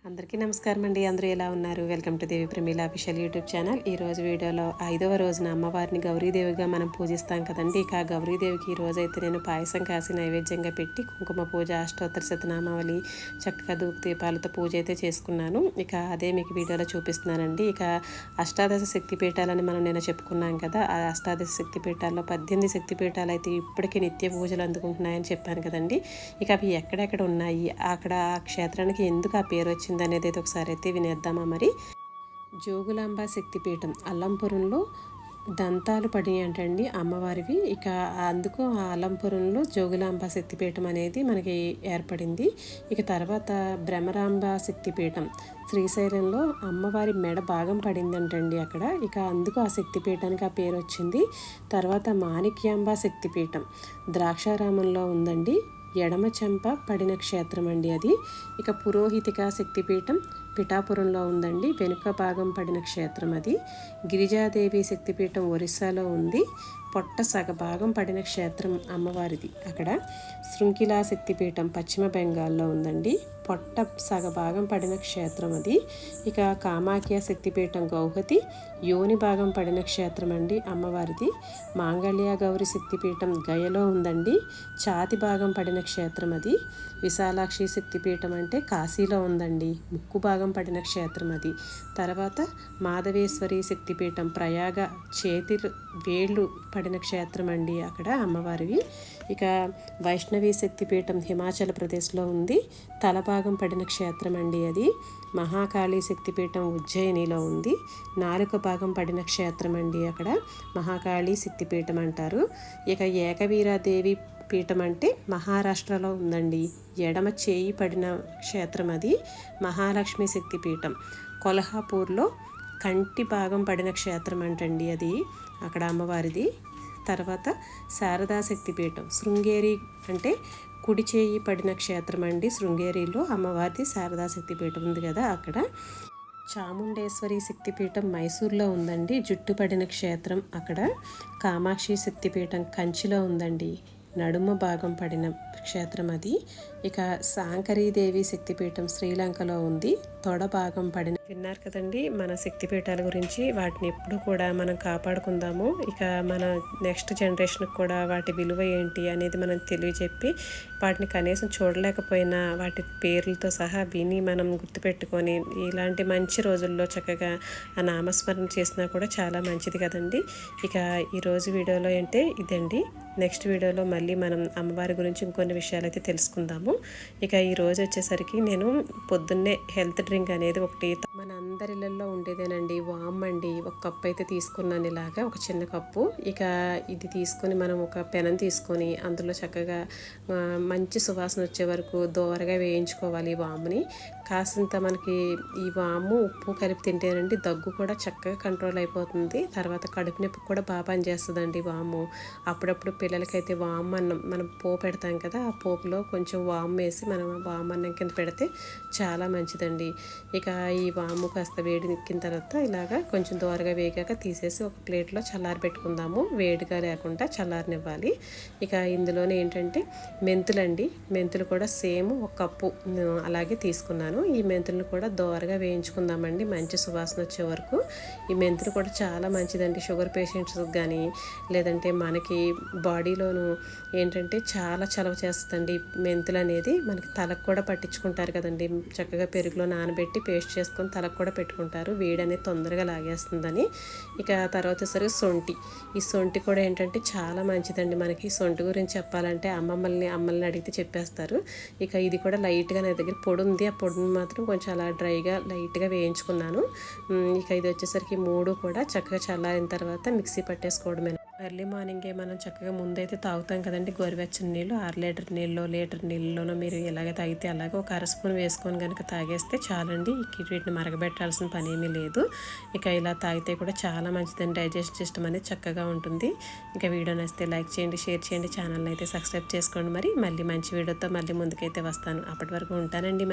అందరికీ నమస్కారం అండి. అందరూ ఎలా ఉన్నారు? Welcome to Devi Pramila official YouTube channel. ఈ రోజు వీడియోలో 5వ రోజున అమ్మవారిని గౌరీదేవిగా మనం పూజిస్తాం కదండి. ఇక గౌరీదేవికి ఈ రోజైతే నేను పాయసం కాసి నైవేద్యంగా పెట్టి కుంకుమ పూజ, అష్టోత్తర శతనామావళి, చక్కగా ధూప దీపాలతో పూజ అయితే చేసుకున్నాను. ఇక అదే మీకు వీడియోలో చూపిస్తున్నానండి. ఇక అష్టాదశ శక్తిపీఠాలని మనం నేను చెప్పుకున్నాం కదా. ఆ అష్టాదశ శక్తిపీఠాల్లో 18 శక్తిపీఠాలు అయితే ఇప్పటికీ నిత్య పూజలు అందుకుంటున్నాయని చెప్పాను కదండి. ఇక అవి ఎక్కడెక్కడ ఉన్నాయి, అక్కడ ఆ క్షేత్రానికి ఎందుకు ఆ పేరు వచ్చింది అనేది అయితే ఒకసారి అయితే వినేద్దామా మరి. జోగులాంబ శక్తిపీఠం అల్లంపురంలో దంతాలు పడి అంటండి అమ్మవారివి. ఇక అందుకు ఆ అల్లంపురంలో జోగులాంబ శక్తిపీఠం అనేది మనకి ఏర్పడింది. ఇక తర్వాత భ్రమరాంబ శక్తిపీఠం శ్రీశైలంలో అమ్మవారి మెడ భాగం పడిందంటండి అక్కడ. ఇక అందుకు ఆ శక్తిపీఠానికి ఆ పేరు వచ్చింది. తర్వాత మాణిక్యాంబ శక్తిపీఠం ద్రాక్షారామంలో ఉందండి. ఎడమ చెంప పడిన క్షేత్రం అండి అది. ఇక పురోహితిక శక్తిపీఠం పిఠాపురంలో ఉందండి. వెనుక భాగం పడిన క్షేత్రం అది. గిరిజాదేవి శక్తిపీఠం ఒరిస్సాలో ఉంది. పొట్ట సగ భాగం పడిన క్షేత్రం అమ్మవారిది అక్కడ. శృంఖిలా శక్తిపీఠం పశ్చిమ బెంగాల్లో ఉందండి. పొట్ట సగ భాగం పడిన క్షేత్రం అది. ఇక కామాఖ్య శక్తిపీఠం గౌహతి యోని భాగం పడిన క్షేత్రం అండి అమ్మవారిది. మాంగళ్య గౌరి శక్తిపీఠం గయలో ఉందండి. ఛాతి భాగం పడిన క్షేత్రం అది. విశాలాక్షి శక్తిపీఠం అంటే కాశీలో ఉందండి. ముక్కు భాగం పడిన క్షేత్రం అది. తర్వాత మాధవేశ్వరి శక్తిపీఠం ప్రయాగ చేతి వేళ్ళు పడిన క్షేత్రం అండి అక్కడ అమ్మవారివి. ఇక వైష్ణవి శక్తిపీఠం హిమాచల్ ప్రదేశ్లో ఉంది. తలభాగం పడిన క్షేత్రం అండి అది. మహాకాళి శక్తిపీఠం ఉజ్జయినిలో ఉంది. నాలుక భాగం పడిన క్షేత్రం అండి అక్కడ మహాకాళి శక్తిపీఠం అంటారు. ఇక ఏకవీరాదేవి పీఠం అంటే మహారాష్ట్రలో ఉందండి. ఎడమ చేయి పడిన క్షేత్రం అది. మహాలక్ష్మి శక్తిపీఠం కొల్హాపూర్లో కంటి భాగం పడిన క్షేత్రం అంటండి అది అక్కడ అమ్మవారిది. తర్వాత శారదా శక్తిపీఠం శృంగేరి అంటే కుడి చేయి పడిన క్షేత్రం అండి. శృంగేరిలో అమ్మవారిది శారదా శక్తిపీఠం ఉంది కదా అక్కడ. చాముండేశ్వరి శక్తిపీఠం మైసూర్లో ఉందండి. జుట్టు పడిన క్షేత్రం అక్కడ. కామాక్షి శక్తిపీఠం కంచిలో ఉందండి. నడుమ భాగం పడిన క్షేత్రం అది. ఇక శాంకరీదేవి శక్తిపీఠం శ్రీలంకలో ఉంది. తొడ భాగం పడిన. విన్నారు కదండి మన శక్తిపీఠాల గురించి. వాటిని ఎప్పుడు కూడా మనం కాపాడుకుందాము. ఇక మన నెక్స్ట్ జనరేషన్కి కూడా వాటి విలువ ఏంటి అనేది మనం తెలియజెప్పి వాటిని కనీసం చూడలేకపోయినా వాటి పేర్లతో సహా విని మనం గుర్తుపెట్టుకొని ఇలాంటి మంచి రోజుల్లో చక్కగా ఆ నామస్మరణ చేసినా కూడా చాలా మంచిది కదండి. ఇక ఈరోజు వీడియోలో అంటే ఇదండి. నెక్స్ట్ వీడియోలో మళ్ళీ మనం అమ్మవారి గురించి ఇంకొన్ని విషయాలు అయితే తెలుసుకుందాము. ఇక ఈరోజు వచ్చేసరికి నేను పొద్దున్నే హెల్త్ డ్రింక్ అనేది ఒకటి మన అందరిళ్ళల్లో ఉండేదేనండి. వామ్ అండి. ఒక కప్పు అయితే తీసుకున్నాను ఇలాగా, ఒక చిన్న కప్పు. ఇక ఇది తీసుకొని మనం ఒక పెనం తీసుకొని అందులో చక్కగా మంచి సువాసన వచ్చే వరకు దోరగా వేయించుకోవాలి ఈ వాముని. కాసింత మనకి ఈ వాము ఉప్పు కలిపి తింటేనండి దగ్గు కూడా చక్కగా కంట్రోల్ అయిపోతుంది. తర్వాత కడుపు నొప్పి కూడా బాగా పనిచేస్తుందండి వాము. అప్పుడప్పుడు పిల్లలకైతే వాము అన్నం మనం పోపు పెడతాం కదా, ఆ పోపులో కొంచెం వాము వేసి మనం వాము అన్నం కింద పెడితే చాలా మంచిదండి. ఇక ఈ వాము కాస్త వేడికిన తర్వాత ఇలాగా కొంచెం దోరగా వేగాక తీసేసి ఒక ప్లేట్లో చల్లారి పెట్టుకుందాము. వేడిగా లేకుండా చల్లారనివ్వాలి. ఇక ఇందులోనే ఏంటంటే మెంతులండి. మెంతులు కూడా సేమ్ ఒక కప్పు అలాగే తీసుకున్నాను. ఈ మెంతులను కూడా దోరగా వేయించుకుందామండి మంచి సువాసన వచ్చే వరకు. ఈ మెంతులు కూడా చాలా మంచిదండి షుగర్ పేషెంట్స్కి కానీ, లేదంటే మనకి బాడీలోను ఏంటంటే చాలా చలవ చేస్తుందండి మెంతులు అనేది. మనకి తలకు కూడా పట్టించుకుంటారు కదండి, చక్కగా పెరుగులో నానబెట్టి పేస్ట్ చేసుకొని తలకు కూడా పెట్టుకుంటారు. వేడి అనేది తొందరగా లాగేస్తుందని. ఇక తర్వాత సరిగ్గా సొంటి. ఈ సొంటి కూడా ఏంటంటే చాలా మంచిదండి మనకి. సొంటి గురించి చెప్పాలంటే అమ్మల్ని అడిగితే చెప్పేస్తారు. ఇక ఇది కూడా లైట్గా నా దగ్గర పొడి ఉంది. ఆ పొడిని మాత్రం కొంచెం అలా డ్రైగా లైట్గా వేయించుకున్నాను. ఇక ఇది వచ్చేసరికి మూడు కూడా చక్కగా చల్లారిన తర్వాత మిక్సీ పట్టేసుకోవడమే. ఎర్లీ మార్నింగే మనం చక్కగా ముందైతే తాగుతాం కదండి గోరువెచ్చని నీళ్ళు. 6 లీటర్ నీళ్ళు, లీటర్ నీళ్ళలోనో మీరు ఎలాగ తాగితే అలాగే ఒక అర స్పూన్ వేసుకొని కనుక తాగేస్తే చాలండి. వీటిని మరగబెట్టాల్సిన పని ఏమీ లేదు. ఇక ఇలా తాగితే కూడా చాలా మంచిదండి. డైజెషన్ సిస్టమ్ అనేది చక్కగా ఉంటుంది. ఇంకా వీడియో నచ్చితే లైక్ చేయండి, షేర్ చేయండి, ఛానల్ని అయితే సబ్స్క్రైబ్ చేసుకోండి. మళ్ళీ మంచి వీడియోతో మళ్ళీ ముందుకైతే వస్తాను. అప్పటి వరకు ఉంటానండి మరి.